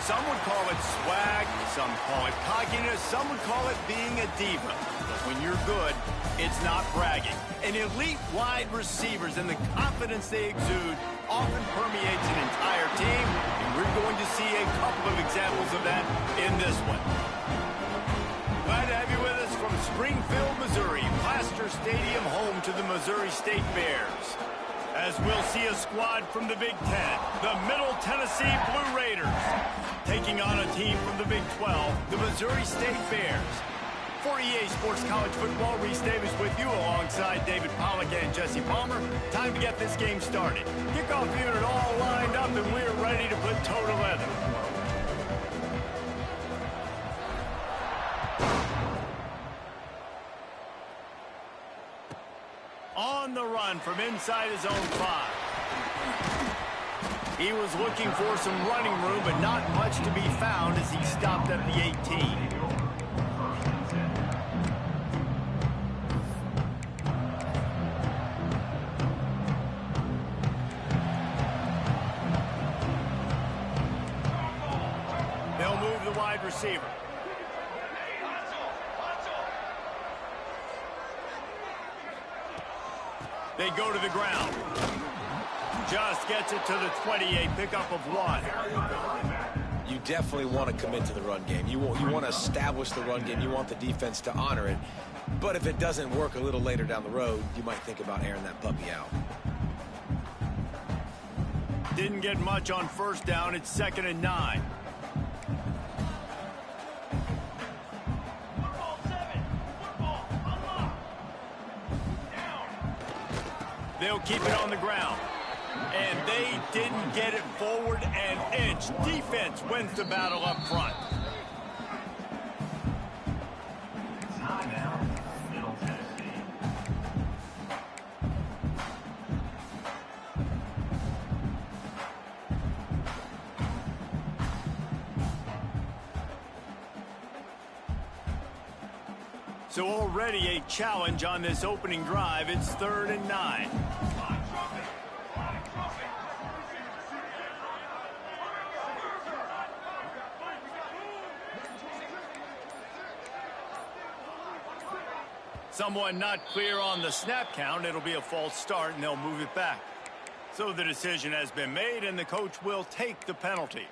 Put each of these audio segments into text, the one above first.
Some would call it swag, some call it cockiness, some would call it being a diva. But when you're good, it's not bragging. And elite wide receivers and the confidence they exude often permeates an entire team, and we're going to see a couple of examples of that in this one. Glad to have you with us from Springfield, Missouri, Plaster Stadium, home to the Missouri State Bears. As we'll see a squad from the Big Ten, the Middle Tennessee Blue Raiders, taking on a team from the Big 12, the Missouri State Bears. For EA Sports College Football, Reese Davis with you alongside David Pollack and Jesse Palmer. Time to get this game started. Kickoff unit all lined up, and we're ready to put toe to leather. On the run from inside his own 5. He was looking for some running room, but not much to be found as he stopped at the 18. They'll move the wide receiver. They go to the ground. Just gets it to the 28, pickup of 1. You definitely want to commit to the run game. You want to establish the run game. You want the defense to honor it. But if it doesn't work a little later down the road, you might think about airing that puppy out. Didn't get much on first down. It's 2nd and 9. They'll keep it on the ground. And they didn't get it forward an inch. Defense wins the battle up front. Middle Tennessee. So already a challenge on this opening drive. It's 3rd and 9. Someone not clear on the snap count. It'll be a false start, and they'll move it back. So the decision has been made, and the coach will take the penalty.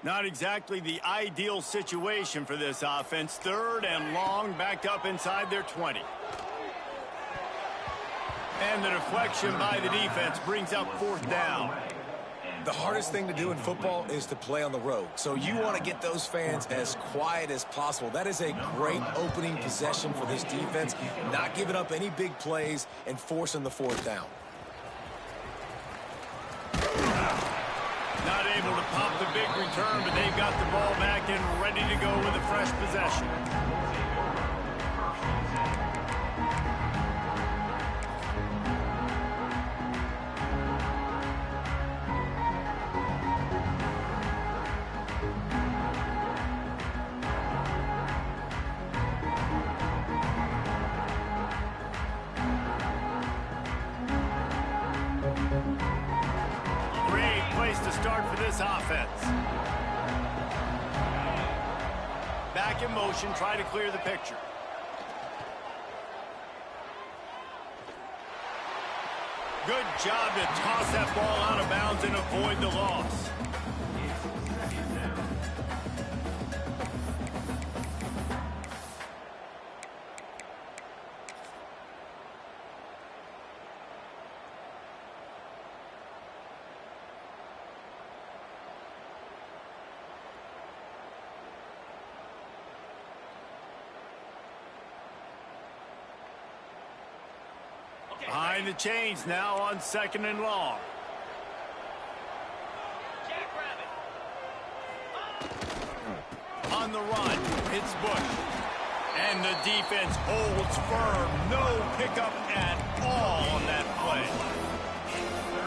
Not exactly the ideal situation for this offense. 3rd and long, backed up inside their 20. And the deflection by the defense brings up 4th down. The hardest thing to do in football is to play on the road. So you want to get those fans as quiet as possible. That is a great opening possession for this defense. Not giving up any big plays and forcing the 4th down. Not able to pop the big return, but they've got the ball back and ready to go with a fresh possession. Start for this offense. Back back in motion, try to clear the picture. Good job to toss that ball out of bounds and avoid the loss. Behind the chains now on 2nd and long. On the run, it's Bush. And the defense holds firm. No pickup at all on that play.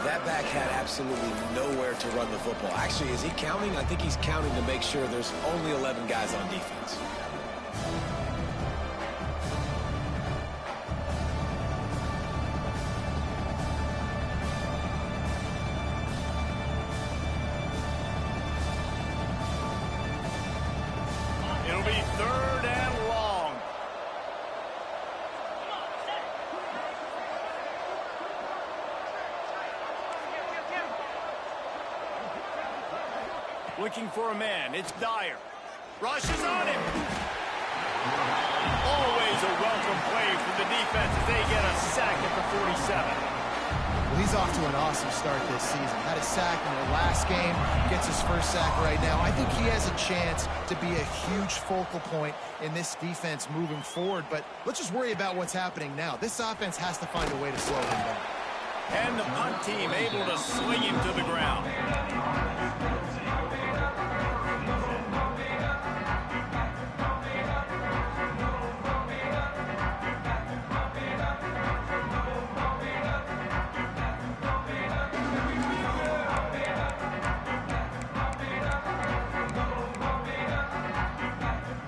That back had absolutely nowhere to run the football. Actually, is he counting? I think he's counting to make sure there's only 11 guys on defense. It'll be 3rd and long. Looking for a man. It's Dyer. Rushes on him. Always a welcome play for the defense as they get a sack at the 47. Well, he's off to an awesome start this season. Had a sack in their last game, gets his first sack right now. I think he has a chance to be a huge focal point in this defense moving forward, but let's just worry about what's happening now. This offense has to find a way to slow him down. And the punt team able to swing him to the ground.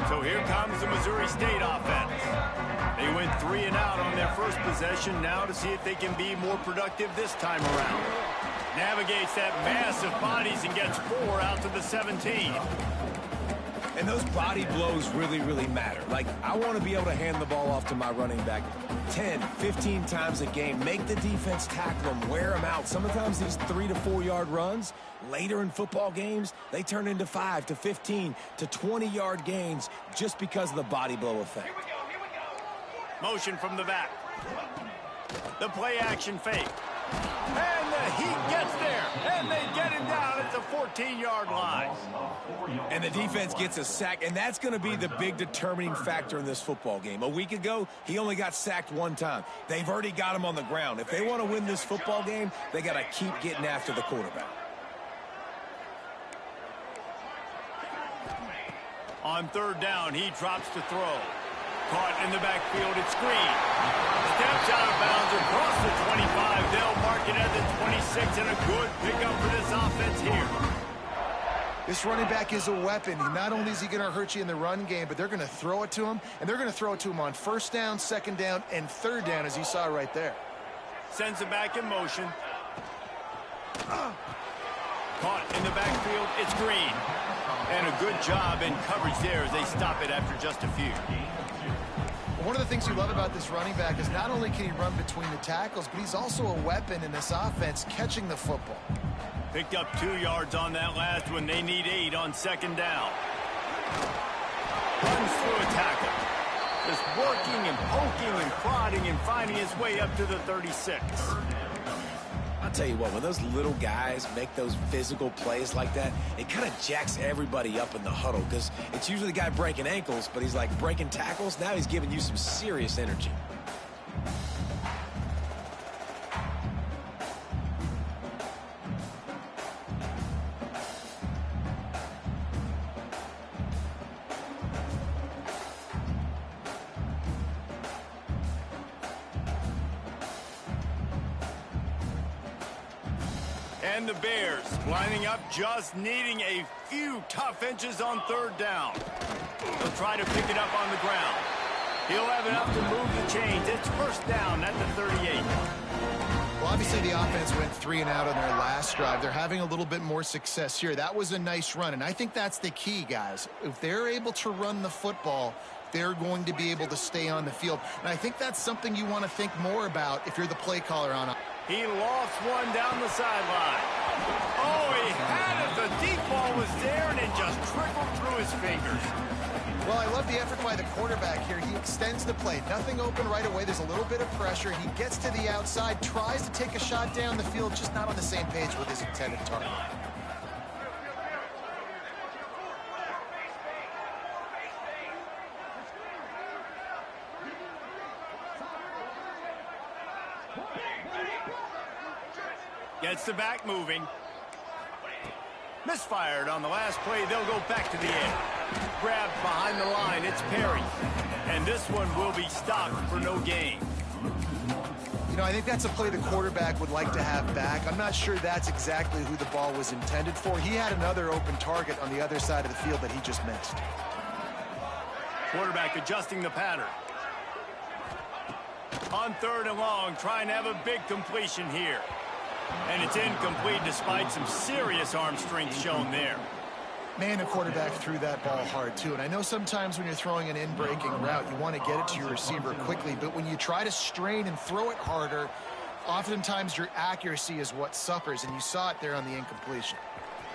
So here comes the Missouri State offense. They went 3 and out on their first possession, now to see if they can be more productive this time around. Navigates that mass of bodies and gets 4 out to the 17. And those body blows really, really matter. Like, I want to be able to hand the ball off to my running back 10, 15 times a game. Make the defense tackle them, wear them out. Sometimes these 3 to 4 yard runs, later in football games, they turn into 5 to 15 to 20 yard gains just because of the body blow effect. Motion from the back. The play action fake. And the Heat gets there. And they get him down at the 14-yard line. And the defense gets a sack, and that's going to be the big determining factor in this football game. A week ago, he only got sacked 1 time. They've already got him on the ground. If they want to win this football game, they got to keep getting after the quarterback. On 3rd down, he drops to throw. Caught in the backfield, it's Green. Steps out of bounds across the 25. They'll mark it at the 26, and a good pickup for this offense here. This running back is a weapon. Not only is he going to hurt you in the run game, but they're going to throw it to him, and they're going to throw it to him on 1st down, 2nd down, and 3rd down, as you saw right there. Sends it back in motion. Caught in the backfield, it's Green. And a good job in coverage there as they stop it after just a few. One of the things you love about this running back is not only can he run between the tackles, but he's also a weapon in this offense catching the football. Picked up 2 yards on that last one. They need 8 on 2nd down. Runs through a tackle. Just working and poking and prodding and finding his way up to the 36. I'll tell you what, when those little guys make those physical plays like that, it kind of jacks everybody up in the huddle because it's usually the guy breaking ankles, but he's like breaking tackles. Now he's giving you some serious energy. And the Bears lining up, just needing a few tough inches on 3rd down. They'll try to pick it up on the ground. He'll have enough to move the chains. It's 1st down at the 38. Well, obviously the offense went 3 and out on their last drive. They're having a little bit more success here. That was a nice run, and I think that's the key, guys. If they're able to run the football, they're going to be able to stay on the field. And I think that's something you want to think more about if you're the play caller on it. He lost one down the sideline. Oh, he had it. The deep ball was there, and it just trickled through his fingers. Well, I love the effort by the quarterback here. He extends the play. Nothing open right away. There's a little bit of pressure. He gets to the outside, tries to take a shot down the field, just not on the same page with his intended target. Gets the back moving. Misfired on the last play. They'll go back to the air. Grabbed behind the line. It's Perry. And this one will be stopped for no gain. You know, I think that's a play the quarterback would like to have back. I'm not sure that's exactly who the ball was intended for. He had another open target on the other side of the field that he just missed. Quarterback adjusting the pattern. On 3rd and long, trying to have a big completion here. And it's incomplete despite some serious arm strength shown there. Man, the quarterback threw that ball hard, too. And I know sometimes when you're throwing an in-breaking route, you want to get it to your receiver quickly. But when you try to strain and throw it harder, oftentimes your accuracy is what suffers. And you saw it there on the incompletion.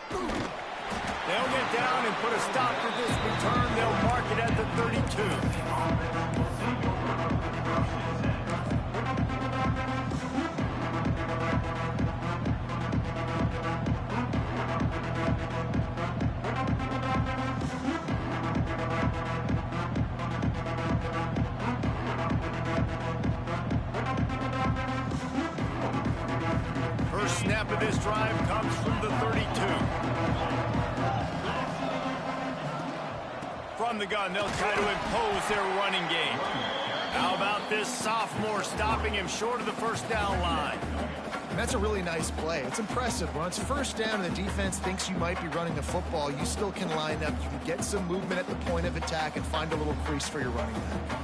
They'll get down and put a stop to this return. They'll mark it at the 32. First snap of this drive comes from the 32. From the gun, they'll try to impose their running game. How about this sophomore stopping him short of the first down line? And that's a really nice play. It's impressive. When it's first down and the defense thinks you might be running the football, you still can line up. You can get some movement at the point of attack and find a little crease for your running back.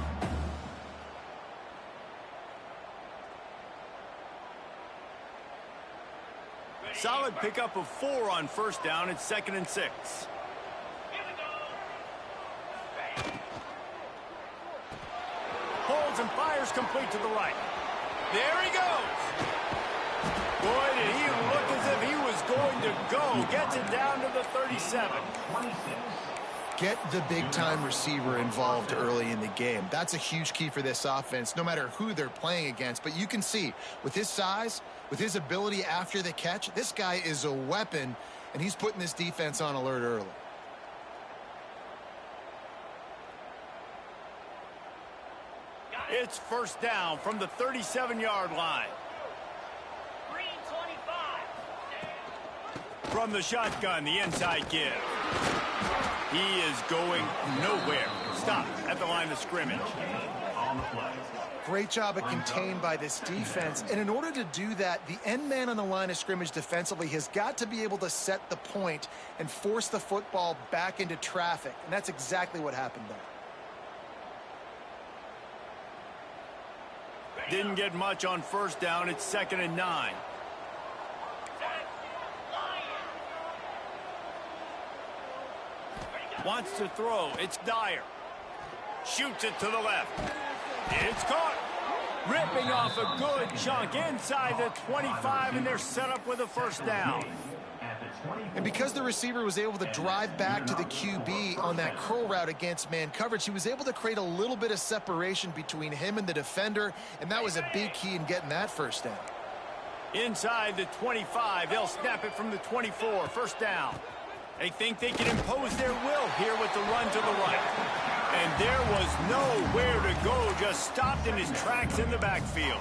Solid pickup of 4 on first down. It's 2nd and 6. Holds and fires complete to the right. There he goes. Boy, did he look as if he was going to go. Gets it down to the 37. Get the big-time receiver involved early in the game. That's a huge key for this offense, no matter who they're playing against. But you can see, with his size, with his ability after the catch, this guy is a weapon, and he's putting this defense on alert early. It's first down from the 37-yard line. From the shotgun, the inside give. He is going nowhere. Stop at the line of scrimmage. Great job of contained by this defense. And in order to do that, the end man on the line of scrimmage defensively has got to be able to set the point and force the football back into traffic. And that's exactly what happened there. Didn't get much on first down. It's 2nd and 9. Wants to throw. It's Dyer. Shoots it to the left. It's caught. Ripping off a good chunk inside the 25, and they're set up with a first down. And because the receiver was able to drive back to the QB on that curl route against man coverage, he was able to create a little bit of separation between him and the defender, and that was a big key in getting that first down. Inside the 25, they'll snap it from the 24. First down. They think they can impose their will here with the run to the right. And there was nowhere to go, just stopped in his tracks in the backfield.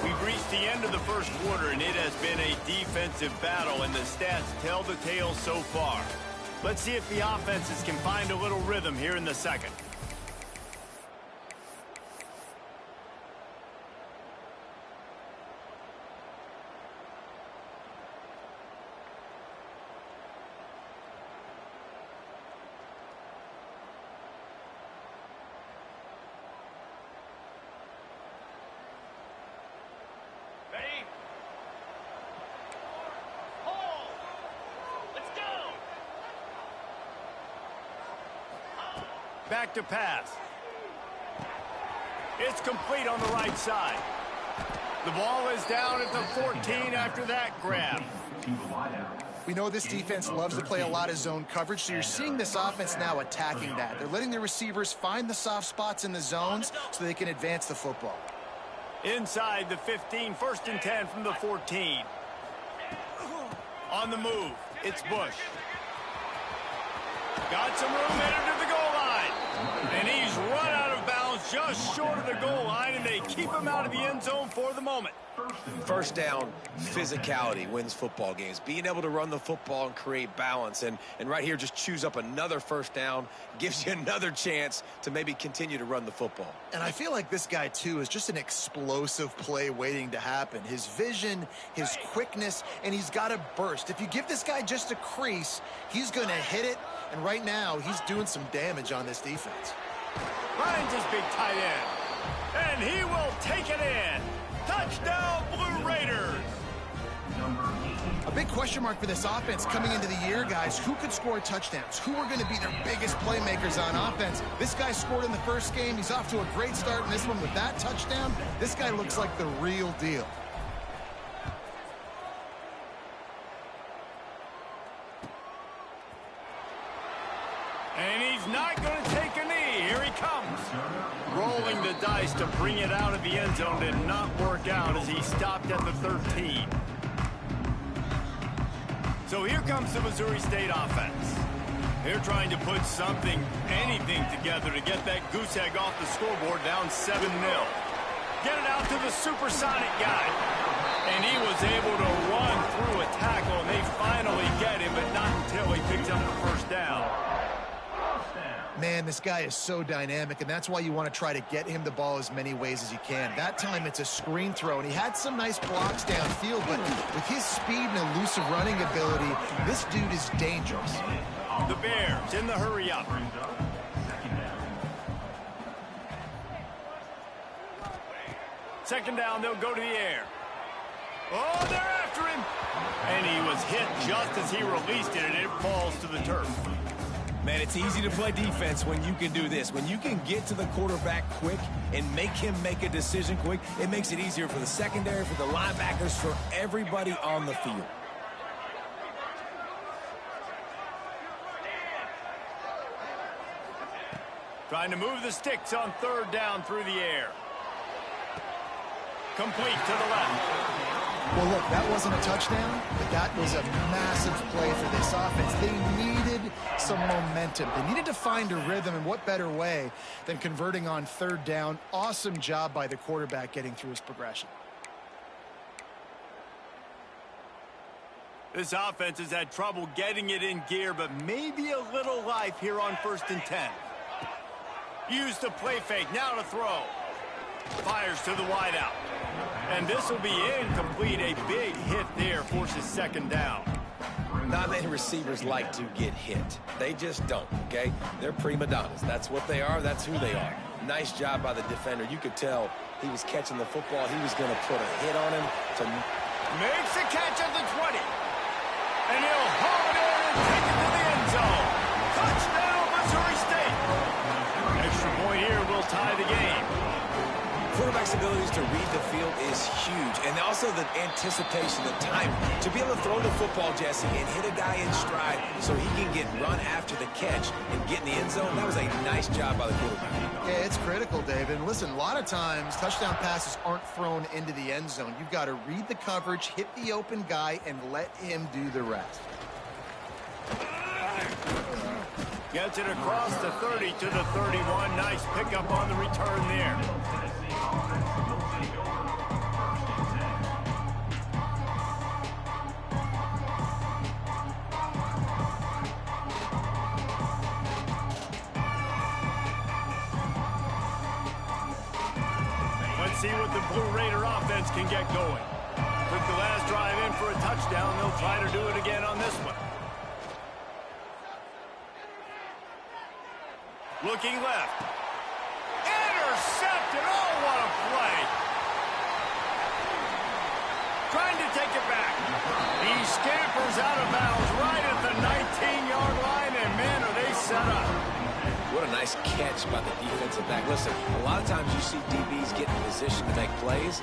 We've reached the end of the first quarter, and it has been a defensive battle, and the stats tell the tale so far. Let's see if the offenses can find a little rhythm here in the second. Back to pass. It's complete on the right side. The ball is down at the 14 after that grab. We know this defense loves to play a lot of zone coverage, so you're seeing this offense now attacking that. They're letting their receivers find the soft spots in the zones so they can advance the football. Inside the 15, 1st and 10 from the 14. On the move, it's Bush. Got some room headed to the goal line. And he's run out of bounds just short of the goal line, and they keep him out of the end zone for the moment. First down, physicality wins football games. Being able to run the football and create balance. And right here, just choose up another first down, gives you another chance to maybe continue to run the football. And I feel like this guy, too, is just an explosive play waiting to happen. His vision, his quickness, and he's got a burst. If you give this guy just a crease, he's going to hit it. And right now, he's doing some damage on this defense. Finds his big tight end. And he will take it in. Touchdown, Blue Raiders! A big question mark for this offense coming into the year, guys. Who could score touchdowns? Who are going to be their biggest playmakers on offense? This guy scored in the first game. He's off to a great start in this one with that touchdown. This guy looks like the real deal. And he's not going to take a knee. Here he comes. Rolling the dice to bring it out of the end zone did not work out as he stopped at the 13. So here comes the Missouri State offense. They're trying to put something, anything together to get that goose egg off the scoreboard down 7-0. Get it out to the supersonic guy. And he was able to run through a tackle, and they finally get him, but not until he picks up the first down. Man, this guy is so dynamic, and that's why you want to try to get him the ball as many ways as you can. That time, it's a screen throw, and he had some nice blocks downfield, but with his speed and elusive running ability, this dude is dangerous. The Bears in the hurry up. Second down, they'll go to the air. Oh, they're after him! And he was hit just as he released it, and it falls to the turf. Man, it's easy to play defense when you can do this. When you can get to the quarterback quick and make him make a decision quick, it makes it easier for the secondary, for the linebackers, for everybody on the field. Trying to move the sticks on third down through the air. Complete to the left. Well, look, that wasn't a touchdown, but that was a massive play for this offense. They needed some momentum. They needed to find a rhythm, and what better way than converting on third down. Awesome job by the quarterback getting through his progression. This offense has had trouble getting it in gear, but maybe a little life here on 1st and 10. Used the play fake, now to throw. Fires to the wideout. And this will be incomplete. A big hit there forces second down. Not many receivers like to get hit. They just don't, okay? They're prima donnas. That's what they are. That's who they are. Nice job by the defender. You could tell he was catching the football. He was going to put a hit on him. Makes a catch at the 20. And he'll haul it in and take it to the end zone. Touchdown, Missouri State. Extra point here will tie the game. Quarterback's abilities to read the field is huge. And also the anticipation, the time. To be able to throw the football, Jesse, and hit a guy in stride so he can get run after the catch and get in the end zone, that was a nice job by the quarterback. Yeah, it's critical, David. And listen, a lot of times touchdown passes aren't thrown into the end zone. You've got to read the coverage, hit the open guy, and let him do the rest. Gets it across the 30 to the 31. Nice pickup on the return there. Let's see what the Blue Raider offense can get going. Took the last drive in for a touchdown. They'll try to do it again on this one. Looking left. Intercepted. Oh, what a play. Trying to take it back. He scampers out of bounds right at the 19-yard line, and man, are they set up. What a nice catch by the defensive back. Listen, a lot of times you see DBs get in position to make plays,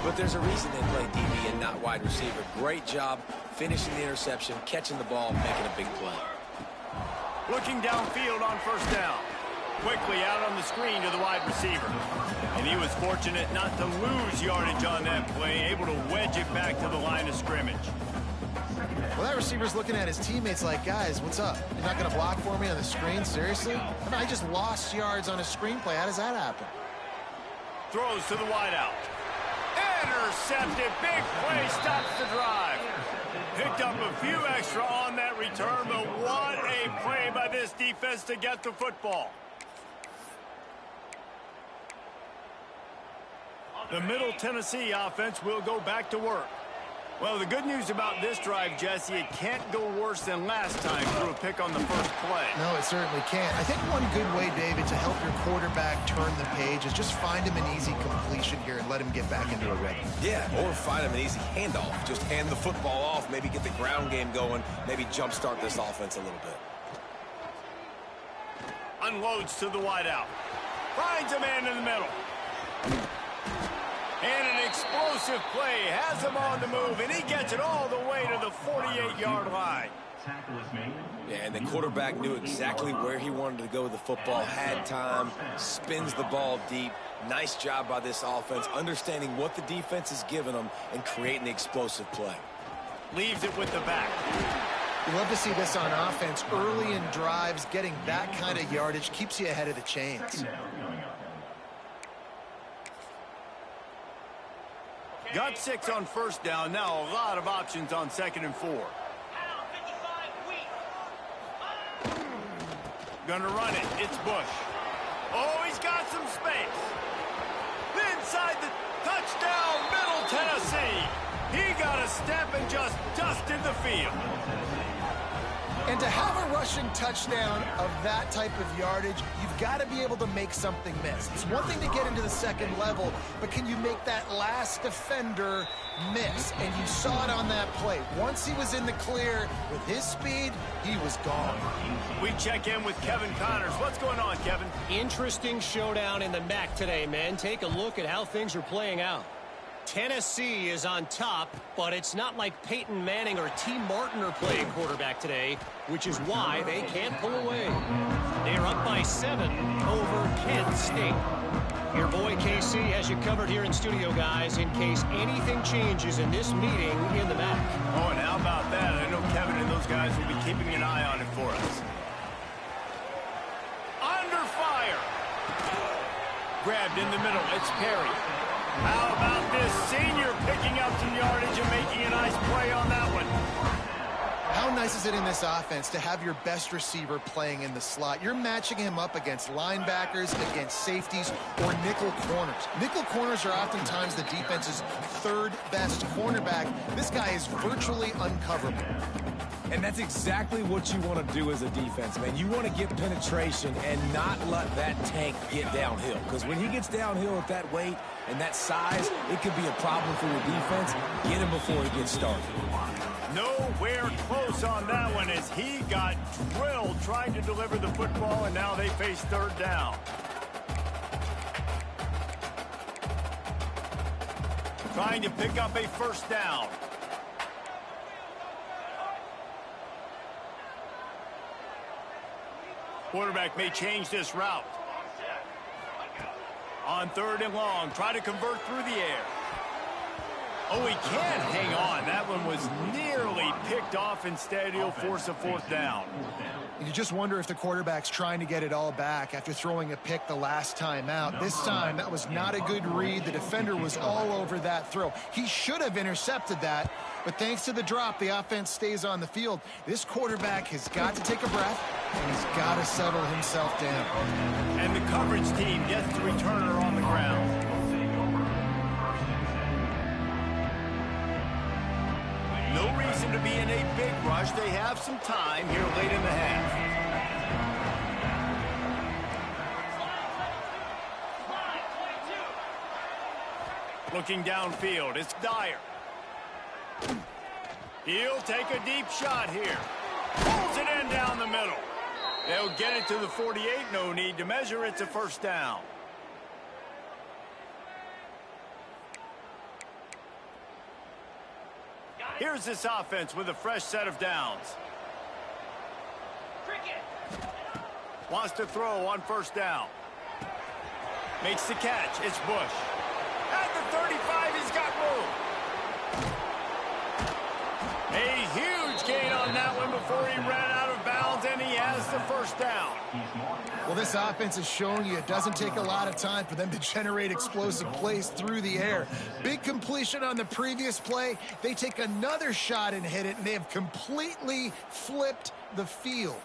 but there's a reason they play DB and not wide receiver. Great job finishing the interception, catching the ball, making a big play. Looking downfield on first down. Quickly out on the screen to the wide receiver. And he was fortunate not to lose yardage on that play, able to wedge it back to the line of scrimmage. Well, that receiver's looking at his teammates like, guys, what's up? You're not going to block for me on the screen? Seriously? I mean, I just lost yards on a screenplay. How does that happen? Throws to the wideout. Intercepted. Big play stops the drive. Picked up a few extra on that return, but what a play by this defense to get the football. The Middle Tennessee offense will go back to work. Well, the good news about this drive, Jesse, it can't go worse than last time through a pick on the first play. No, it certainly can't. I think one good way, David, to help your quarterback turn the page is just find him an easy completion here and let him get back into a rhythm. Yeah, or find him an easy handoff. Just hand the football off, maybe get the ground game going, maybe jumpstart this offense a little bit. Unloads to the wideout. Finds a man in the middle. And an explosive play has him on the move, and he gets it all the way to the 48-yard line. Yeah, and the quarterback knew exactly where he wanted to go with the football, had time, spins the ball deep. Nice job by this offense, understanding what the defense is giving them and creating the explosive play. Leaves it with the back. You love to see this on offense. Early in drives, getting that kind of yardage keeps you ahead of the chains. Got 6 on first down. Now a lot of options on 2nd and 4. Gonna run it. It's Bush. Oh, he's got some space. Inside the touchdown, Middle Tennessee. He got a step and just dusted the field. And to have a rushing touchdown of that type of yardage, you've got to be able to make something miss. It's one thing to get into the second level, but can you make that last defender miss? And you saw it on that play. Once he was in the clear with his speed, he was gone. We check in with Kevin Connors. What's going on, Kevin? Interesting showdown in the MAC today, man. Take a look at how things are playing out. Tennessee is on top, but it's not like Peyton Manning or T. Martin are playing quarterback today, which is why they can't pull away. They're up by 7 over Kent State. Your boy KC has you covered here in studio, guys, in case anything changes in this meeting in the MAC. Oh, and how about that? I know Kevin and those guys will be keeping an eye on it for us. Under fire. Grabbed in the middle. It's Perry. How about this senior picking up some yardage and making a nice play on that one? How nice is it in this offense to have your best receiver playing in the slot? You're matching him up against linebackers, against safeties, or nickel corners. Nickel corners are oftentimes the defense's third best cornerback. This guy is virtually uncoverable. And that's exactly what you want to do as a defense, man. You want to get penetration and not let that tank get downhill. Because when he gets downhill at that weight and that size, it could be a problem for your defense. Get him before he gets started. Nowhere close on that one as he got drilled trying to deliver the football, and now they face 3rd down. Trying to pick up a 1st down. Quarterback may change this route. On 3rd and long, try to convert through the air. Oh, he can't hang on. That one was nearly picked off. Instead, he'll force a 4th down. You just wonder if the quarterback's trying to get it all back after throwing a pick the last time out. This time, that was not a good read. The defender was all over that throw. He should have intercepted that, but thanks to the drop, the offense stays on the field. This quarterback has got to take a breath, and he's got to settle himself down. And the coverage team gets the returner on the ground. No reason to be in a big rush. They have some time here late in the half. Looking downfield, it's Dyer. He'll take a deep shot here. Pulls it in down the middle. They'll get it to the 48. No need to measure. It's a first down. Here's this offense with a fresh set of downs. Wants to throw on first down. Makes the catch. It's Bush. At the 35, he's got room. A huge gain on that one before he ran out of bounds, and he has the first down. Well, this offense is showing you it doesn't take a lot of time for them to generate explosive plays through the air. Big completion on the previous play. They take another shot and hit it, and they have completely flipped the field.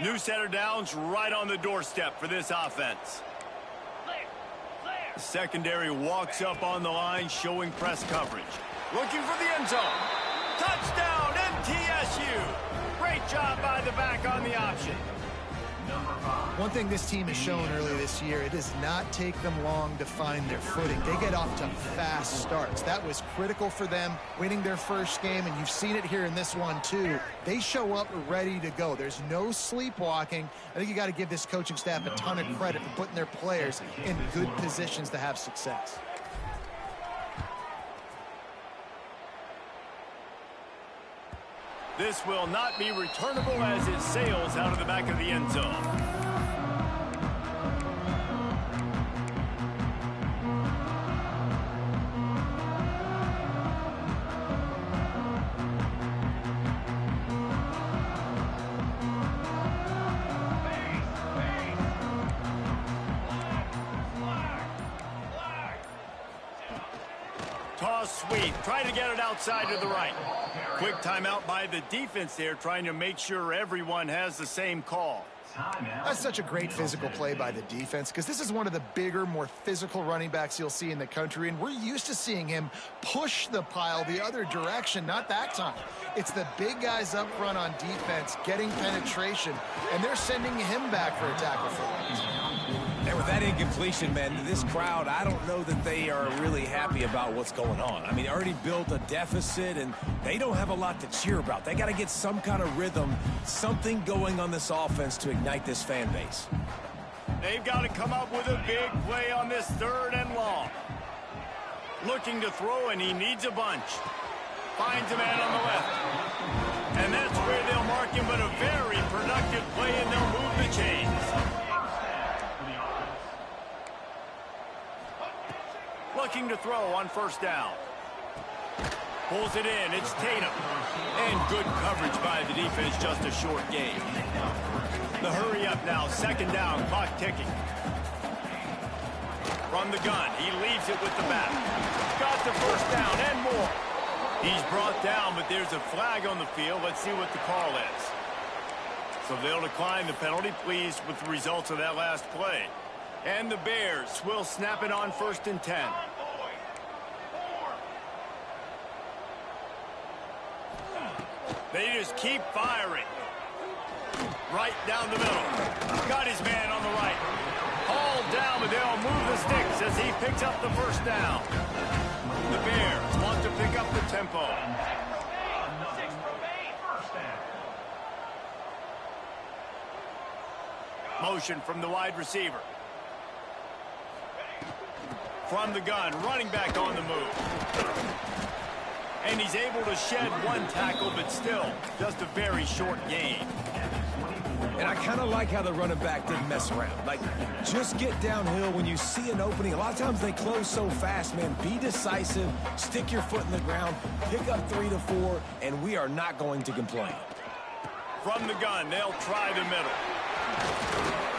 New set of downs right on the doorstep for this offense. The secondary walks up on the line, showing press coverage. Looking for the end zone. Touchdown, MTSU. Great job by the back on the option. One thing this team has shown early this year, it does not take them long to find their footing. They get off to fast starts. That was critical for them winning their first game, and you've seen it here in this one too. They show up ready to go. There's no sleepwalking. I think you got to give this coaching staff a ton of credit for putting their players in good positions to have success. This will not be returnable as it sails out of the back of the end zone. Toss sweep. Try to get it outside to the right. Quick timeout by the defense there, trying to make sure everyone has the same call. That's such a great physical play by the defense, because this is one of the bigger, more physical running backs you'll see in the country, and we're used to seeing him push the pile the other direction. Not that time. It's the big guys up front on defense getting penetration, and they're sending him back for a tackle for loss. And with that incompletion, man, this crowd, I don't know that they are really happy about what's going on. I mean, they already built a deficit, and they don't have a lot to cheer about. They got to get some kind of rhythm, something going on this offense to ignite this fan base. They've got to come up with a big play on this 3rd and long. Looking to throw, and he needs a bunch. Finds a man on the left. And that's where they'll mark him, but a very productive play, and they'll move the chains. Looking to throw on first down. Pulls it in. It's Tatum. And good coverage by the defense. Just a short gain. The hurry up now. 2nd down. Clock ticking. From the gun. He leaves it with the back. Got the first down and more. He's brought down, but there's a flag on the field. Let's see what the call is. So they'll decline the penalty. Pleased with the results of that last play. And the Bears will snap it on 1st and 10. They just keep firing. Right down the middle. Got his man on the right. Hauled down, but they'll move the sticks as he picks up the first down. The Bears want to pick up the tempo. Motion from the wide receiver. From the gun, running back on the move. And he's able to shed one tackle, but still just a very short gain. And I kind of like how the running back didn't mess around. Like, just get downhill when you see an opening. A lot of times they close so fast, man. Be decisive, stick your foot in the ground, pick up 3 to 4, and we are not going to complain. From the gun, they'll try the middle.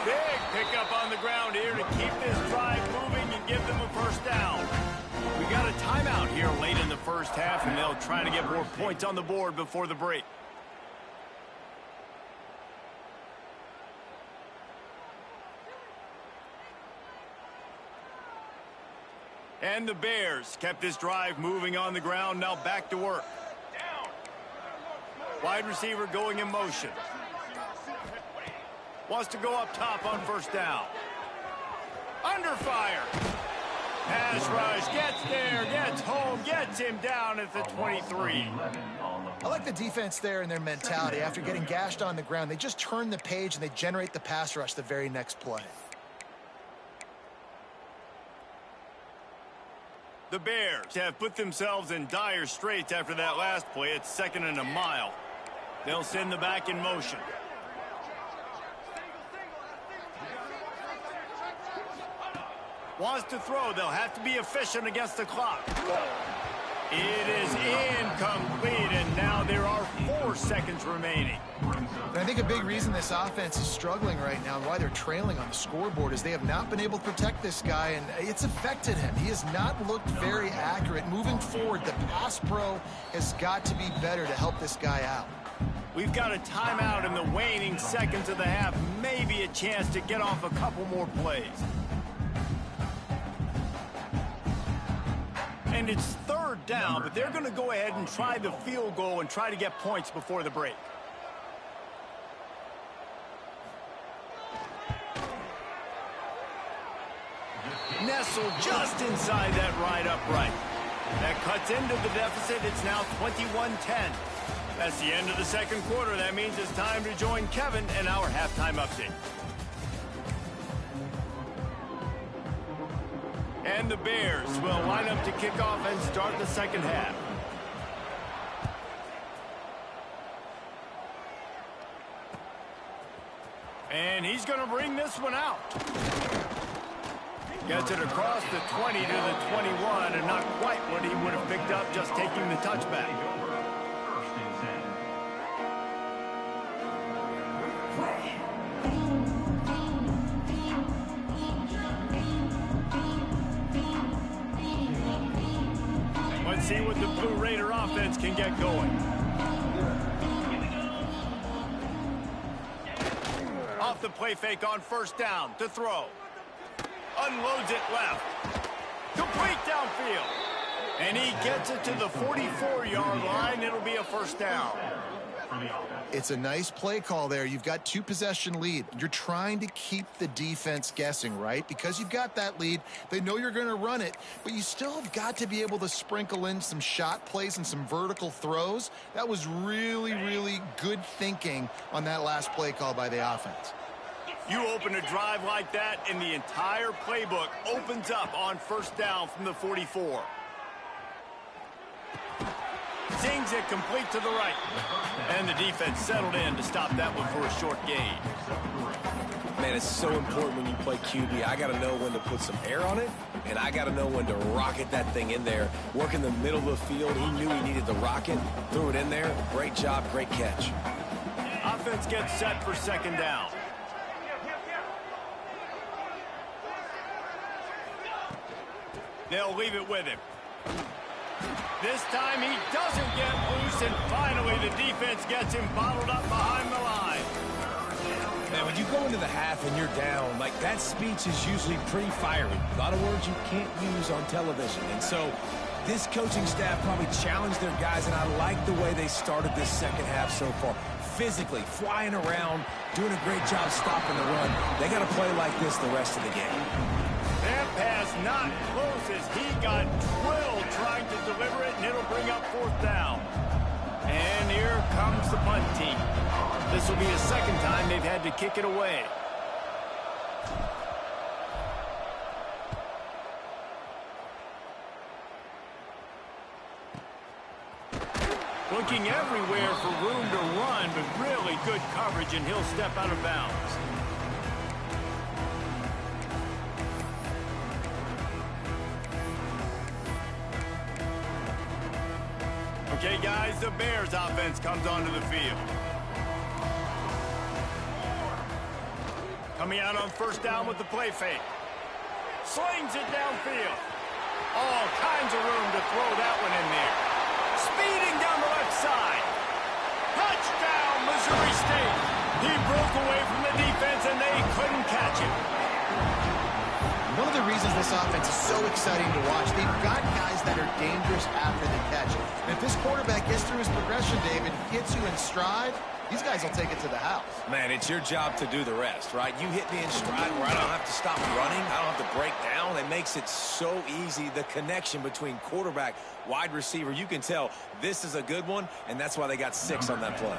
Big pickup on the ground here to keep this drive moving and give them a first down. We got a timeout here late in the first half, and they'll try to get more points on the board before the break. And the Bears kept this drive moving on the ground. Now back to work. Wide receiver going in motion. Wants to go up top on first down. Under fire. Pass rush, gets there, gets home, gets him down at the 23. I like the defense there and their mentality. After getting gashed on the ground, they just turn the page and they generate the pass rush the very next play. The Bears have put themselves in dire straits after that last play. It's 2nd and a mile. They'll send the back in motion. Wants to throw. They'll have to be efficient against the clock. It is incomplete, and now there are 4 seconds remaining. And I think a big reason this offense is struggling right now and why they're trailing on the scoreboard is they have not been able to protect this guy, and it's affected him. He has not looked very accurate. Moving forward, the pass pro has got to be better to help this guy out. We've got a timeout in the waning seconds of the half. Maybe a chance to get off a couple more plays. And it's 3rd down, but they're going to go ahead and try the field goal and try to get points before the break. Nestled just inside that right upright. That cuts into the deficit. It's now 21-10. That's the end of the 2nd quarter. That means it's time to join Kevin and our halftime update. And the Bears will line up to kick off and start the 2nd half. And he's going to bring this one out. Gets it across the 20 to the 21, and not quite what he would have picked up just taking the touchback. Let's see what the Blue Raider offense can get going. Off the play fake on 1st down to throw. Unloads it left. Complete downfield. And he gets it to the 44-yard line. It'll be a 1st down. It's a nice play call there. You've got 2-possession lead. You're trying to keep the defense guessing, right? Because you've got that lead. They know you're going to run it, but you still have got to be able to sprinkle in some shot plays and some vertical throws. That was really, really good thinking on that last play call by the offense. You open a drive like that, and the entire playbook opens up on 1st down from the 44. Zings it complete to the right. And the defense settled in to stop that one for a short gain. Man, it's so important when you play QB. I got to know when to put some air on it, and I got to know when to rocket that thing in there. Work in the middle of the field. He knew he needed the rocket, threw it in there. Great job, great catch. Offense gets set for 2nd down. They'll leave it with him. This time he doesn't get loose, and finally the defense gets him bottled up behind the line. Man, when you go into the half and you're down, like that speech is usually pretty fiery. A lot of words you can't use on television. And so this coaching staff probably challenged their guys, and I like the way they started this 2nd half so far. Physically, flying around, doing a great job stopping the run. They got to play like this the rest of the game. That pass not close as he got drilled trying to deliver it, and it'll bring up 4th down. And here comes the punt team. This will be a 2nd time they've had to kick it away. Looking everywhere for room to run, but really good coverage, and he'll step out of bounds. Okay, guys, the Bears offense comes onto the field. Coming out on 1st down with the play fake. Slings it downfield. All kinds of room to throw that one in there. Speeding down the left side. Touchdown, Missouri State. He broke away from the defense, and they couldn't catch him. One of of the reasons this offense is so exciting to watch, they've got guys that are dangerous after the catch. And if this quarterback gets through his progression, David, gets you in stride, these guys will take it to the house. Man, it's your job to do the rest, right? You hit me in stride where I don't have to stop running. I don't have to break down. It makes it so easy, the connection between quarterback, wide receiver. You can tell this is a good one, and that's why they got 6 on that play.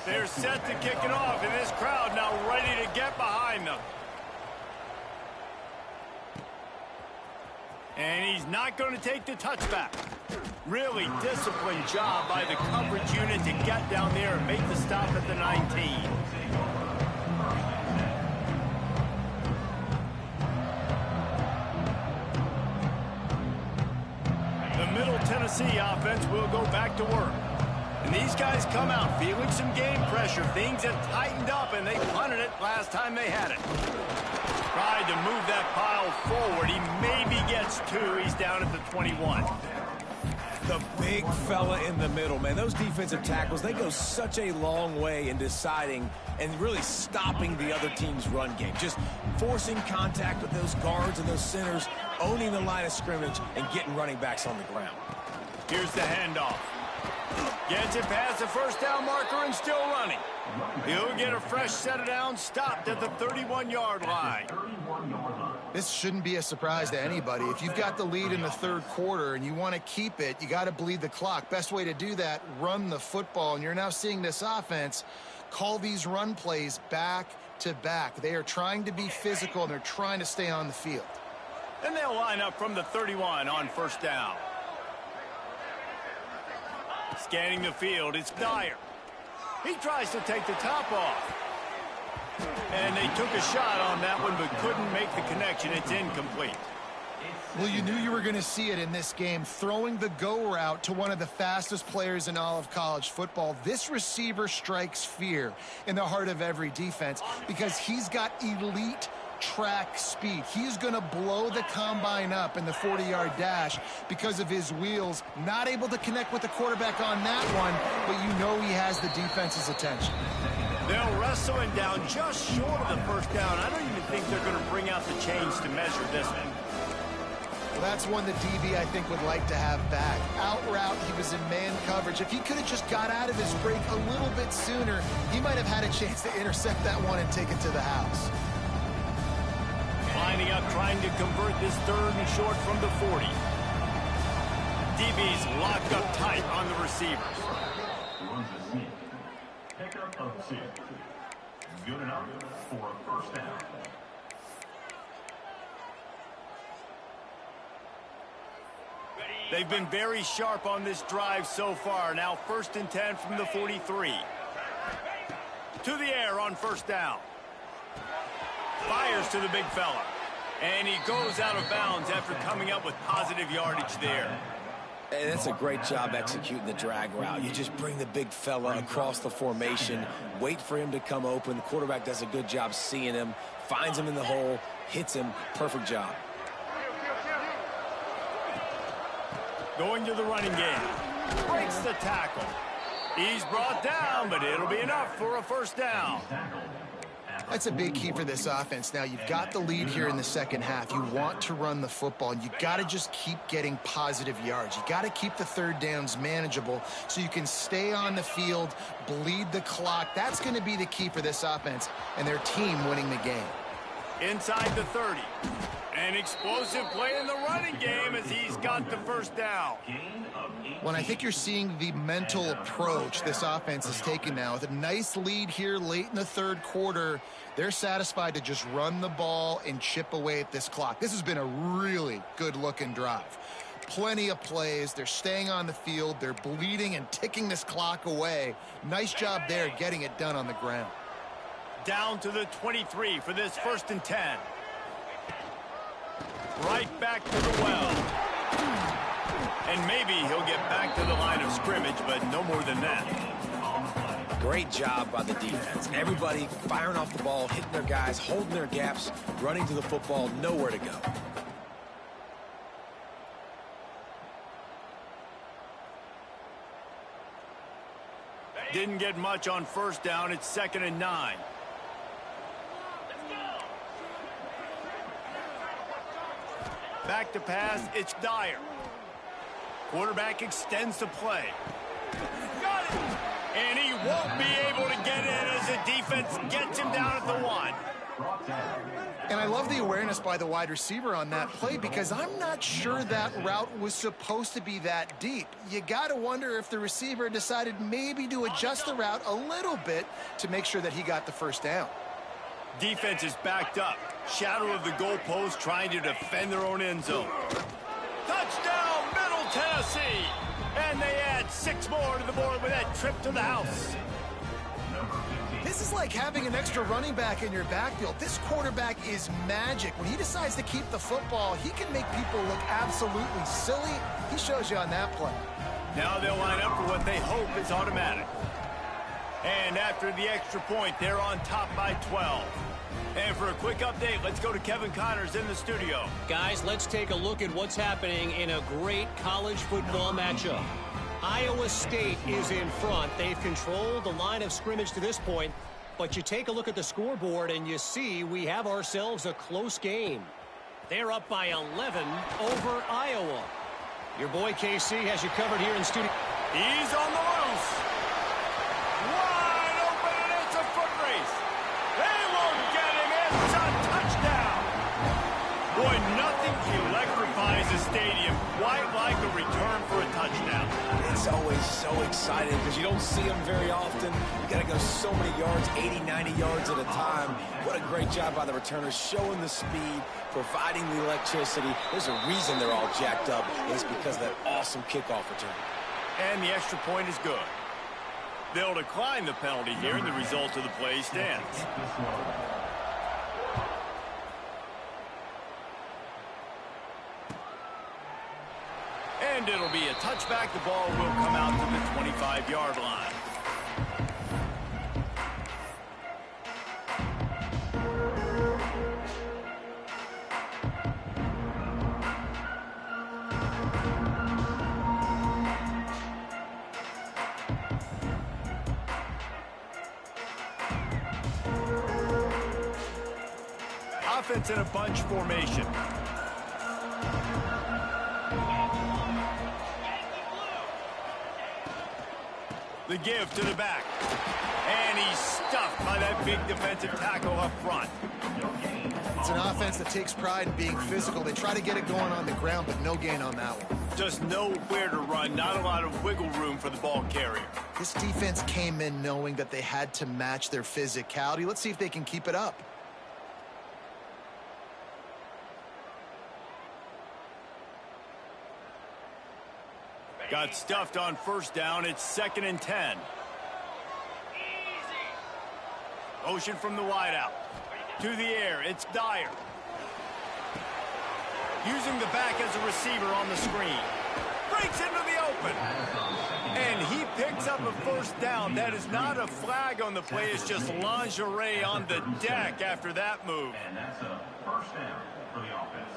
They're set to kick it off, and this crowd now ready to get behind them. And he's not going to take the touchback. Really disciplined job by the coverage unit to get down there and make the stop at the 19. The Middle Tennessee offense will go back to work. And these guys come out feeling some game pressure. Things have tightened up, and they punted it last time they had it. Tried to move that pile forward. He maybe gets 2. He's down at the 21. The big fella in the middle, man. Those defensive tackles, they go such a long way in deciding and really stopping the other team's run game. Just forcing contact with those guards and those centers, owning the line of scrimmage, and getting running backs on the ground. Here's the handoff. Gets it past the first down marker and still running. He'll get a fresh set of downs, stopped at the 31-yard line. This shouldn't be a surprise to anybody. If you've got the lead in the third quarter and you want to keep it, you got to bleed the clock. Best way to do that, run the football. And you're now seeing this offense call these run plays back to back. They are trying to be physical, and they're trying to stay on the field. And they'll line up from the 31 on first down. Scanning the field, it's Dyer. He tries to take the top off. And they took a shot on that one, but couldn't make the connection. It's incomplete. Well, you knew you were going to see it in this game, throwing the go route to one of the fastest players in all of college football. This receiver strikes fear in the heart of every defense because he's got elite track speed. He's going to blow the combine up in the 40-yard dash because of his wheels. Not able to connect with the quarterback on that one, but you know he has the defense's attention. They'll wrestle him down just short of the first down. I don't even think they're going to bring out the chains to measure this one. Well, that's one the DB, I think, would like to have back. Out route, he was in man coverage. If he could have just got out of his break a little bit sooner, he might have had a chance to intercept that one and take it to the house. Lining up, trying to convert this third and short from the 40. DB's locked up tight on the receivers. Pickup of 6. Good enough for a first down. They've been very sharp on this drive so far. Now first and 10 from the 43. To the air on first down. Fires to the big fella. And he goes out of bounds after coming up with positive yardage there. Hey, that's a great job executing the drag route. You just bring the big fella across the formation, wait for him to come open. The quarterback does a good job seeing him, finds him in the hole, hits him. Perfect job. Going to the running game. Breaks the tackle. He's brought down, but it'll be enough for a first down. That's a big key for this offense. Now, you've got the lead here in the second half. You want to run the football, and you got to just keep getting positive yards. You got to keep the third downs manageable so you can stay on the field, bleed the clock. That's going to be the key for this offense and their team winning the game. Inside the 30. An explosive play in the running game as he's got the first down. Well, I think you're seeing the mental approach this offense is taking now. With a nice lead here late in the third quarter, they're satisfied to just run the ball and chip away at this clock. This has been a really good-looking drive. Plenty of plays. They're staying on the field. They're bleeding and ticking this clock away. Nice job there getting it done on the ground. Down to the 23 for this first and 10. Right back to the well. And maybe he'll get back to the line of scrimmage, but no more than that. Great job by the defense. Everybody firing off the ball, hitting their guys, holding their gaps, running to the football, nowhere to go. Didn't get much on first down. It's 2nd and 9. Back to pass, it's Dyer. Quarterback extends the play. Got it! And he won't be able to get in as the defense gets him down at the 1. And I love the awareness by the wide receiver on that play because I'm not sure that route was supposed to be that deep. You got to wonder if the receiver decided maybe to adjust the route a little bit to make sure that he got the first down. Defense is backed up. Shadow of the goalpost trying to defend their own end zone. Touchdown, Middle Tennessee! And they add 6 more to the board with that trip to the house. This is like having an extra running back in your backfield. This quarterback is magic. When he decides to keep the football, he can make people look absolutely silly. He shows you on that play. Now they'll line up for what they hope is automatic. And after the extra point, they're on top by 12. And for a quick update, let's go to Kevin Connors in the studio. Guys, let's take a look at what's happening in a great college football matchup. Iowa State is in front. They've controlled the line of scrimmage to this point, but you take a look at the scoreboard and you see we have ourselves a close game. They're up by 11 over Iowa. Your boy KC has you covered here in studio. He's on the loose. Wide open, and it's a foot race. They won't get him. It's a touchdown. Boy, nothing electrifies a stadium quite like a return for a touchdown. It's always so exciting because you don't see them very often. You got to go so many yards, 80, 90 yards at a time. What a great job by the returners, showing the speed, providing the electricity. There's a reason they're all jacked up. It's because of that awesome kickoff return. And the extra point is good. They'll decline the penalty here, and the result of the play stands. And it'll be a touchback. The ball will come out to the 25-yard line. Offense in a bunch formation. The give to the back. And he's stuffed by that big defensive tackle up front. It's an offense that takes pride in being physical. They try to get it going on the ground, but no gain on that one. Just nowhere to run. Not a lot of wiggle room for the ball carrier. This defense came in knowing that they had to match their physicality. Let's see if they can keep it up. Got stuffed on first down. It's 2nd and 10. Motion from the wideout. To the air. It's Dyer. Using the back as a receiver on the screen. Breaks into the open. And he picks up a first down. That is not a flag on the play. It's just lingerie on the deck after that move. And that's a first down for the offense.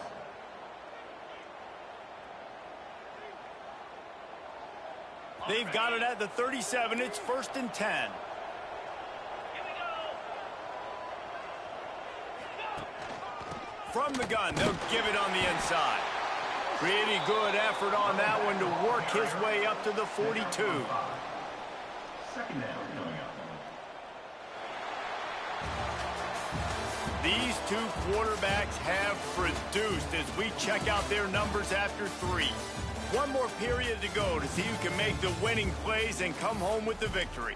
They've got it at the 37. It's 1st and 10. From the gun, they'll give it on the inside. Pretty good effort on that one to work his way up to the 42. 2nd down coming up. These two quarterbacks have produced as we check out their numbers after 3. One more period to go to see who can make the winning plays and come home with the victory.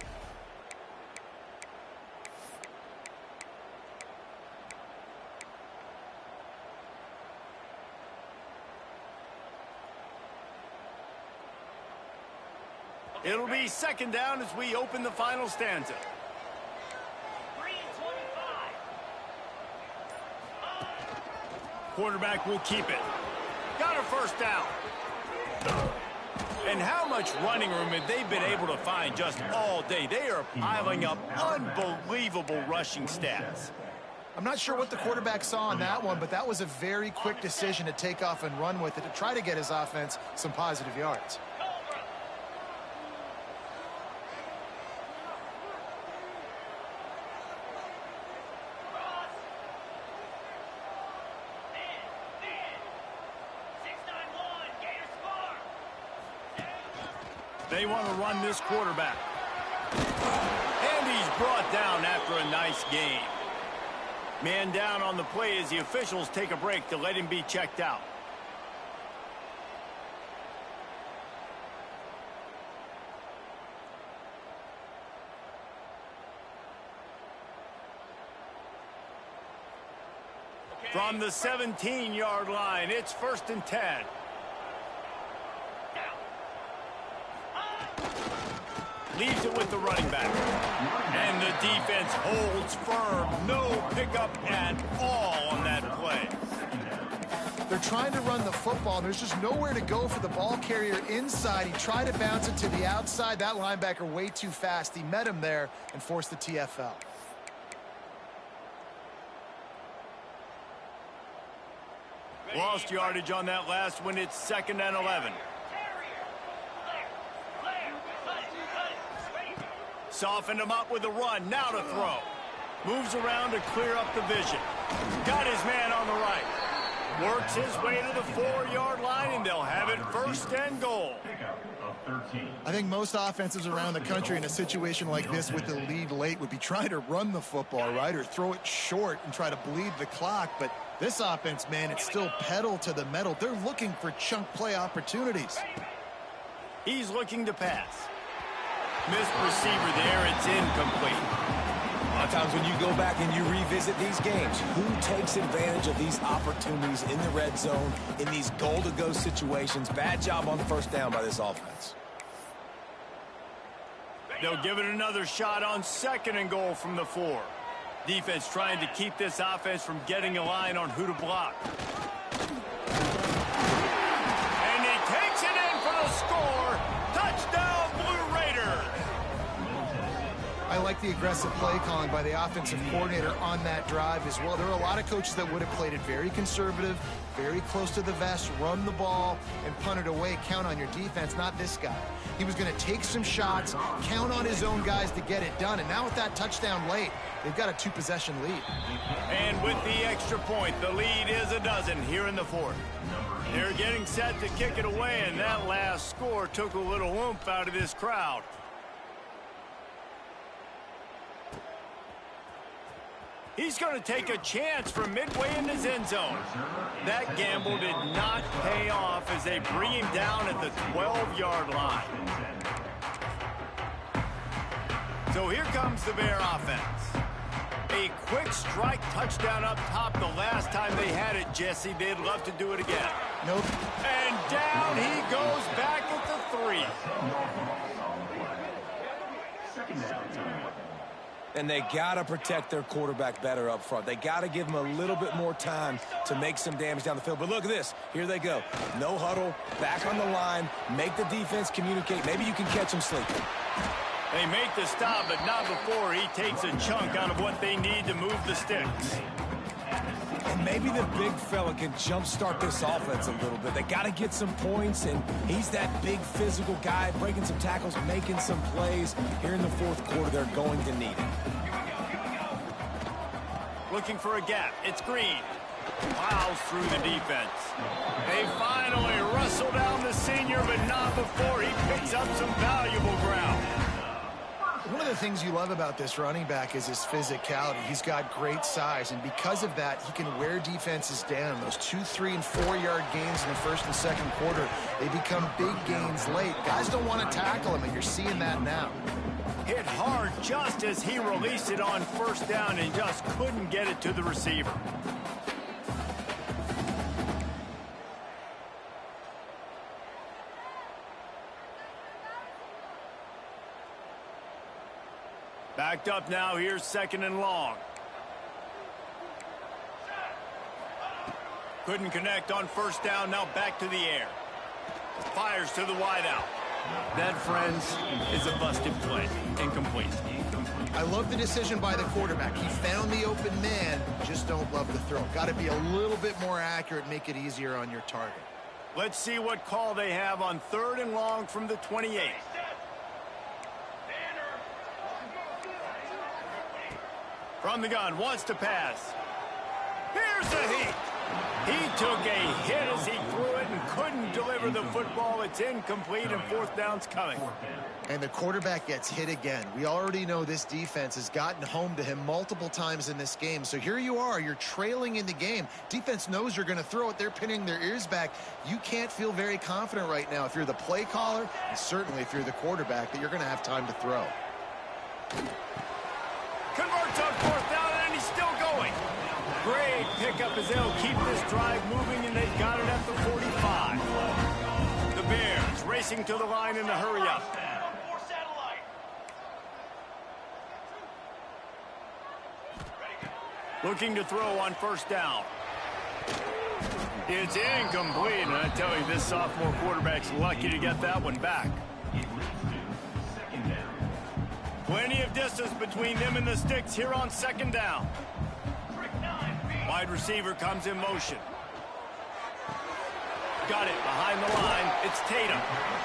It'll be 2nd down as we open the final stanza. 3-25. Quarterback will keep it. Got a first down. And how much running room have they been able to find just all day? They are piling up unbelievable rushing stats. I'm not sure what the quarterback saw on that one, but that was a very quick decision to take off and run with it to try to get his offense some positive yards. They want to run this quarterback. And he's brought down after a nice game. Man down on the play as the officials take a break to let him be checked out. From the 17-yard line, it's 1st and 10. Leaves it with the running back. And the defense holds firm. No pickup at all on that play. They're trying to run the football. There's just nowhere to go for the ball carrier inside. He tried to bounce it to the outside. That linebacker way too fast. He met him there and forced the TFL. Lost yardage on that last one. It's 2nd and 11. Softened him up with a run. Now to throw. Moves around to clear up the vision. Got his man on the right. Works his way to the 4-yard line, and they'll have it 1st and goal. I think most offenses around the country in a situation like this with the lead late would be trying to run the football, right, or throw it short and try to bleed the clock. But this offense, man, it's still pedal to the metal. They're looking for chunk play opportunities. He's looking to pass. Missed receiver there. It's incomplete. A lot of times when you go back and you revisit these games, who takes advantage of these opportunities in the red zone, in these goal-to-go situations? Bad job on 1st down by this offense. They'll give it another shot on 2nd and goal from the 4. Defense trying to keep this offense from getting a line on who to block. And he takes it in for the score. Touchdown, Blue Raiders. I like the aggressive play calling by the offensive coordinator on that drive as well. There are a lot of coaches that would have played it very conservative, very close to the vest, run the ball, and punt it away. Count on your defense, not this guy. He was going to take some shots, count on his own guys to get it done. And now with that touchdown late, they've got a 2-possession lead. And with the extra point, the lead is a dozen here in the 4th. They're getting set to kick it away, and that last score took a little oomph out of this crowd. He's going to take a chance from midway in his end zone. That gamble did not pay off as they bring him down at the 12-yard line. So here comes the Bear offense. A quick strike touchdown up top the last time they had it, Jesse. They'd love to do it again. Nope. And down he goes back at the 3. And they got to protect their quarterback better up front. They got to give him a little bit more time to make some damage down the field. But look at this. Here they go. No huddle, back on the line, make the defense communicate. Maybe you can catch them sleeping. They make the stop, but not before he takes a chunk out of what they need to move the sticks. And maybe the big fella can jumpstart this offense a little bit. They got to get some points, and he's that big physical guy, breaking some tackles, making some plays. Here in the 4th quarter, they're going to need it. Looking for a gap. It's Green. Plows through the defense. They finally wrestle down the senior, but not before he picks up some valuable ground. One of the things you love about this running back is his physicality. He's got great size, and because of that, he can wear defenses down. Those 2-, 3-, and 4-yard gains in the 1st and 2nd quarter, they become big gains late. Guys don't want to tackle him, and you're seeing that now. Hit hard just as he released it on 1st down and just couldn't get it to the receiver. Backed up now. Here's 2nd and long. Couldn't connect on 1st down. Now back to the air. Fires to the wideout. That, friends, is a busted play. Incomplete. I love the decision by the quarterback. He found the open man. Just don't love the throw. Got to be a little bit more accurate, make it easier on your target. Let's see what call they have on 3rd and long from the 28. From the gun, wants to pass. Here's the heat. He took a hit as he threw it and couldn't deliver the football. It's incomplete and fourth down's coming. And the quarterback gets hit again. We already know this defense has gotten home to him multiple times in this game. So here you are, you're trailing in the game. Defense knows you're going to throw it. They're pinning their ears back. You can't feel very confident right now if you're the play caller, and certainly if you're the quarterback, that you're going to have time to throw. Converts on fourth down, and he's still going. Great pickup as they'll keep this drive moving, and they've got it at the 45. The Bears racing to the line in a hurry-up. Looking to throw on first down. It's incomplete, and I tell you, this sophomore quarterback's lucky to get that one back. Plenty of distance between them and the sticks here on second down. Wide receiver comes in motion. Got it behind the line. It's Tatum.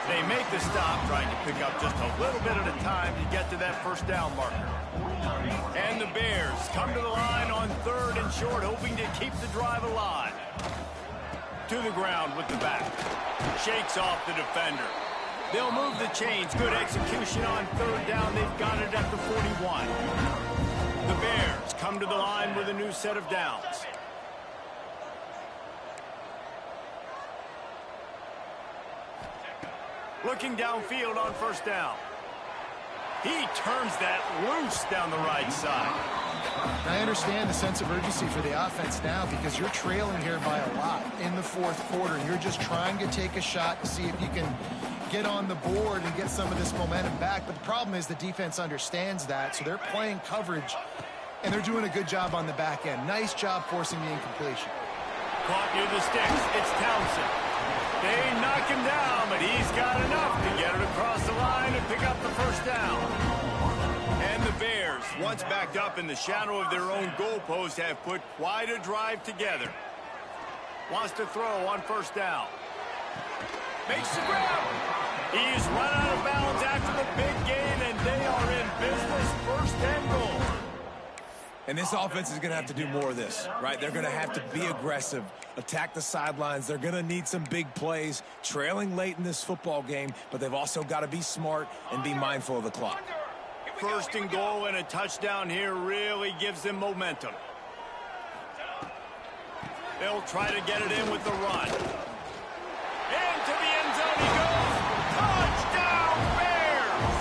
They make the stop, trying to pick up just a little bit at a time to get to that first down marker. And the Bears come to the line on third and short, hoping to keep the drive alive. To the ground with the back. Shakes off the defender. They'll move the chains. Good execution on third down. They've got it at the 41. The Bears come to the line with a new set of downs. Looking downfield on first down. He turns that loose down the right side. I understand the sense of urgency for the offense now because you're trailing here by a lot in the fourth quarter. You're just trying to take a shot to see if you can get on the board and get some of this momentum back. But the problem is the defense understands that, so they're playing coverage, and they're doing a good job on the back end. Nice job forcing the incompletion. Caught near the sticks. It's Townsend. They knock him down, but he's got enough to get it across the line and pick up the first down. And the Bears, once backed up in the shadow of their own goalpost, have put quite a drive together. Wants to throw on first down. Makes the grab. He's run out of bounds after the big gain, and they are in business, first and goal. And this offense is going to have to do more of this, right? They're going to have to be aggressive, attack the sidelines. They're going to need some big plays, trailing late in this football game, but they've also got to be smart and be mindful of the clock. First and goal and a touchdown here really gives them momentum. They'll try to get it in with the run. Into the end zone he goes. Touchdown, Bears!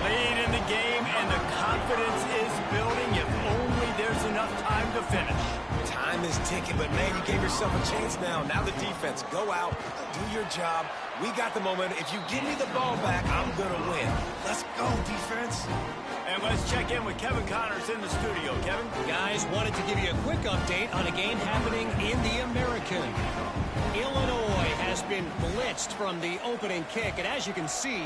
Late in the game, and the confidence is building if only there's enough time to finish. Time is ticking, but man, you gave yourself a chance now. Now the defense, go out, do your job. We got the momentum. If you give me the ball back, I'm going to win. Let's go, defense. And let's check in with Kevin Connors in the studio. Kevin? Guys, wanted to give you a quick update on a game happening in the American. Illinois has been blitzed from the opening kick, and as you can see,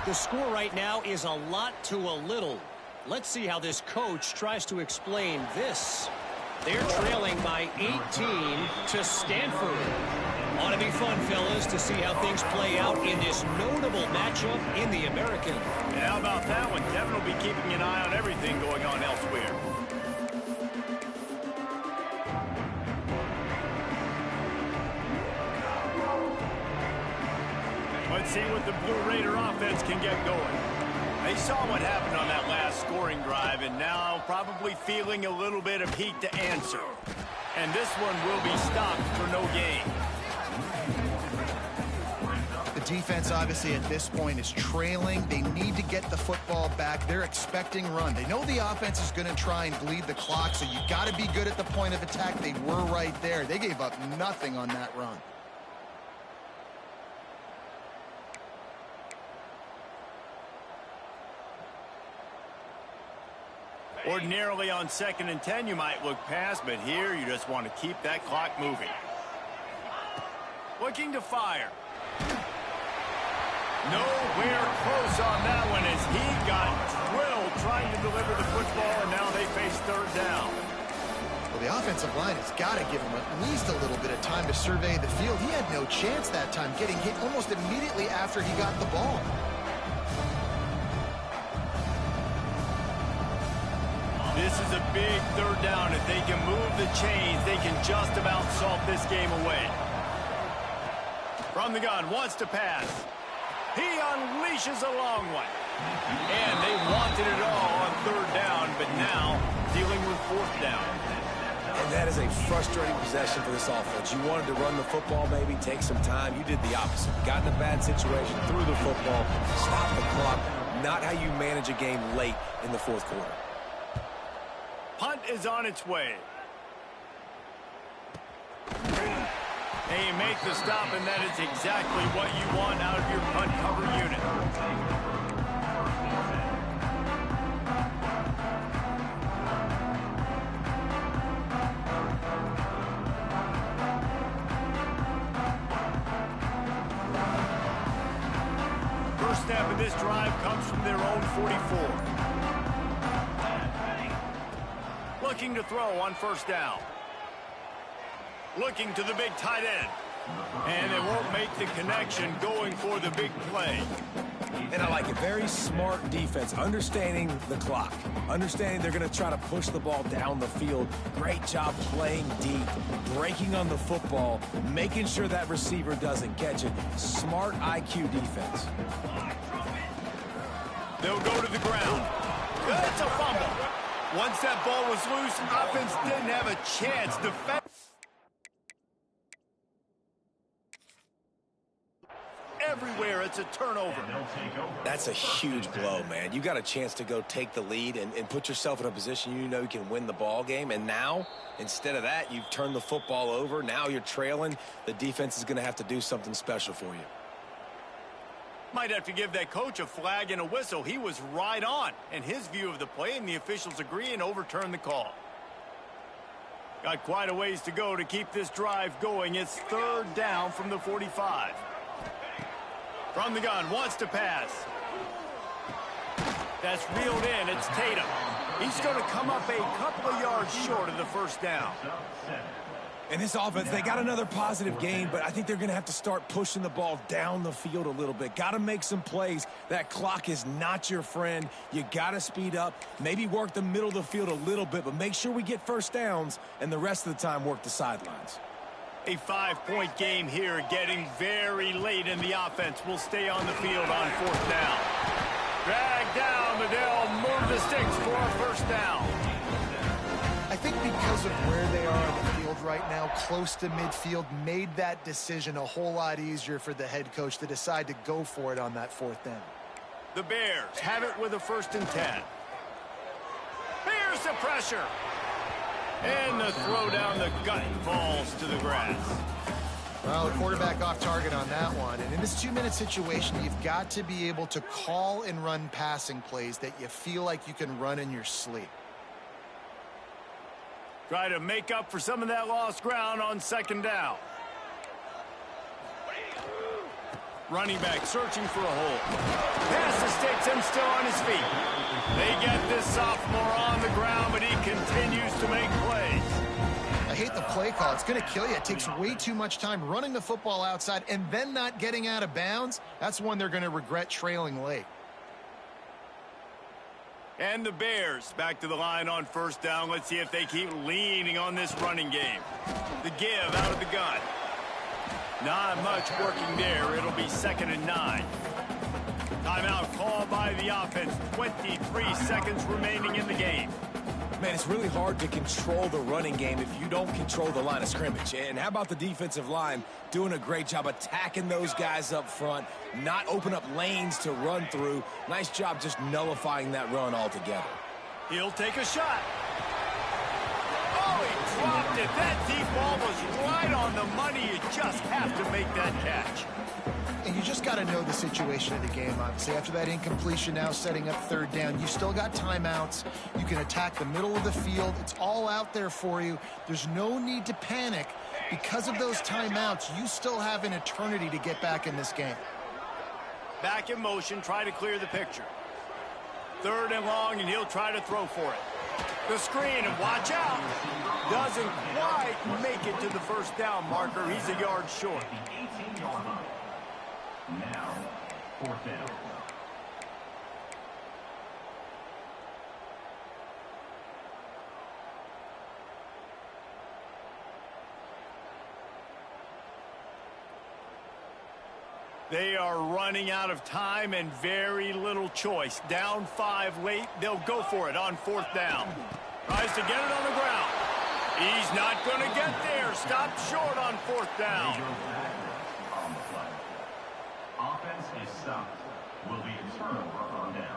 the score right now is a lot to a little. Let's see how this coach tries to explain this. They're trailing by 18 to Stanford. Ought to be fun, fellas, to see how things play out in this notable matchup in the American. And how about that one? Kevin will be keeping an eye on everything going on elsewhere. Let's see what the Blue Raider offense can get going. They saw what happened on that last scoring drive, and now probably feeling a little bit of heat to answer. And this one will be stopped for no gain. The defense, obviously, at this point is trailing. They need to get the football back. They're expecting run. They know the offense is going to try and bleed the clock, so you got to be good at the point of attack. They were right there. They gave up nothing on that run. Ordinarily on 2nd and 10, you might look past, but here you just want to keep that clock moving. Looking to fire. Nowhere close on that one as he got drilled trying to deliver the football, and now they face third down. Well, the offensive line has got to give him at least a little bit of time to survey the field. He had no chance that time, getting hit almost immediately after he got the ball. This This is a big third down. If they can move the chains, they can just about salt this game away. From the gun, wants to pass. He unleashes a long one. And they wanted it all on third down, but now dealing with fourth down. And that is a frustrating possession for this offense. You wanted to run the football, maybe take some time. You did the opposite. Got in a bad situation, threw the football, stopped the clock. Not how you manage a game late in the fourth quarter. Punt is on its way. They make the stop, and that is exactly what you want out of your punt cover unit. First snap of this drive comes from their own 44. Looking to throw on first down. Looking to the big tight end. And they won't make the connection, going for the big play. And I like it. Very smart defense. Understanding the clock. Understanding they're going to try to push the ball down the field. Great job playing deep. Breaking on the football. Making sure that receiver doesn't catch it. Smart IQ defense. They'll go to the ground. It's a fumble. Once that ball was loose, offense didn't have a chance. Defense. Everywhere, it's a turnover. That's a huge blow, man. You got a chance to go take the lead and put yourself in a position you know you can win the ball game. And now, instead of that, you've turned the football over. Now you're trailing. The defense is going to have to do something special for you. Might have to give that coach a flag and a whistle. He was right on in his view of the play, and the officials agree and overturn the call. Got quite a ways to go to keep this drive going. It's third down from the 45. From the gun, wants to pass. That's reeled in. It's Tatum. He's going to come up a couple of yards short of the first down. And this offense, they got another positive gain, but I think they're going to have to start pushing the ball down the field a little bit. Got to make some plays. That clock is not your friend. You got to speed up, maybe work the middle of the field a little bit, but make sure we get first downs and the rest of the time work the sidelines. A 5-point game here, getting very late in the offense. Will stay on the field on fourth down. Drag down, but they'll move the sticks for a first down. I think because of where they are on the field right now, close to midfield, made that decision a whole lot easier for the head coach to decide to go for it on that fourth down. The Bears have it with a 1st and 10. Here's the pressure. And the throw down the gut falls to the grass. Well, the quarterback off target on that one. And in this 2-minute situation, you've got to be able to call and run passing plays that you feel like you can run in your sleep. Try to make up for some of that lost ground on 2nd down. Running back searching for a hole. Pass the sticks and still on his feet. They get this sophomore on the ground, but he continues to make plays. I hate the play call. It's going to kill you. It takes way too much time running the football outside and then not getting out of bounds. That's one they're going to regret trailing late. And the Bears back to the line on 1st down. Let's see if they keep leaning on this running game. The give out of the gun. Not much working there. It'll be 2nd and 9. Timeout called by the offense. 23 seconds remaining in the game. Man, it's really hard to control the running game if you don't control the line of scrimmage. And how about the defensive line doing a great job attacking those guys up front, not open up lanes to run through. Nice job just nullifying that run altogether. He'll take a shot. Oh, he dropped it. That deep ball was right on the money. You just have to make that catch. And you just got to know the situation of the game, obviously. After that incompletion, now setting up 3rd down, you still got timeouts. You can attack the middle of the field. It's all out there for you. There's no need to panic. Because of those timeouts, you still have an eternity to get back in this game. Back in motion, try to clear the picture. 3rd and long, and he'll try to throw for it. The screen, and watch out. Doesn't quite make it to the 1st down marker. He's a yard short. Now, 4th down. They are running out of time and very little choice. Down 5 late, they'll go for it on 4th down. Tries to get it on the ground. He's not going to get there. Stopped short on 4th down. On the play. Offense is stopped. Will be a turnover on downs.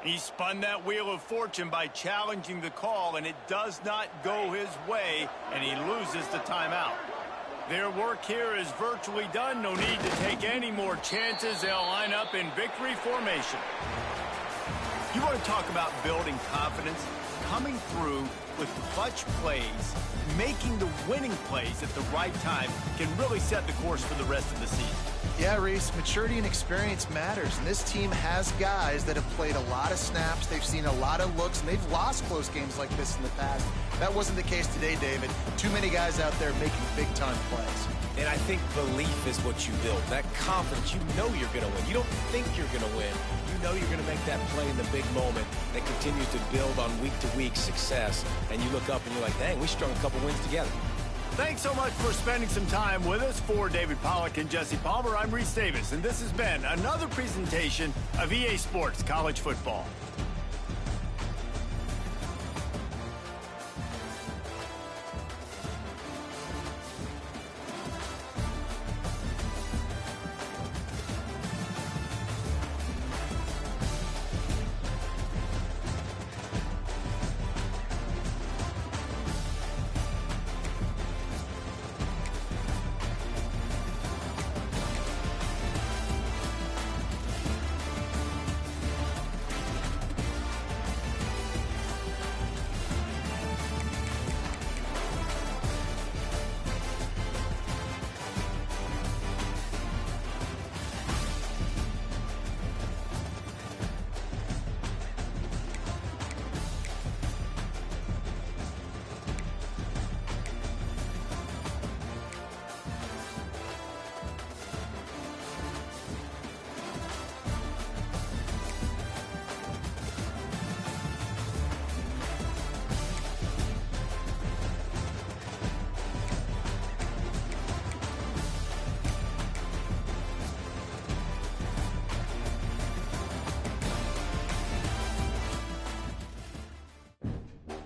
He spun that wheel of fortune by challenging the call, and it does not go his way, and he loses the timeout. Their work here is virtually done. No need to take any more chances. They'll line up in victory formation. You want to talk about building confidence? Coming through with clutch plays, making the winning plays at the right time can really set the course for the rest of the season. Yeah, Reese, maturity and experience matters, and this team has guys that have played a lot of snaps. They've seen a lot of looks, and they've lost close games like this in the past. That wasn't the case today, David. Too many guys out there making big-time plays. And I think belief is what you build. That confidence, you know you're going to win. You don't think you're going to win. You know you're going to make that play in the big moment that continues to build on week-to-week success. And you look up and you're like, dang, we strung a couple wins together. Thanks so much for spending some time with us. For David Pollack and Jesse Palmer, I'm Reese Davis, and this has been another presentation of EA Sports College Football.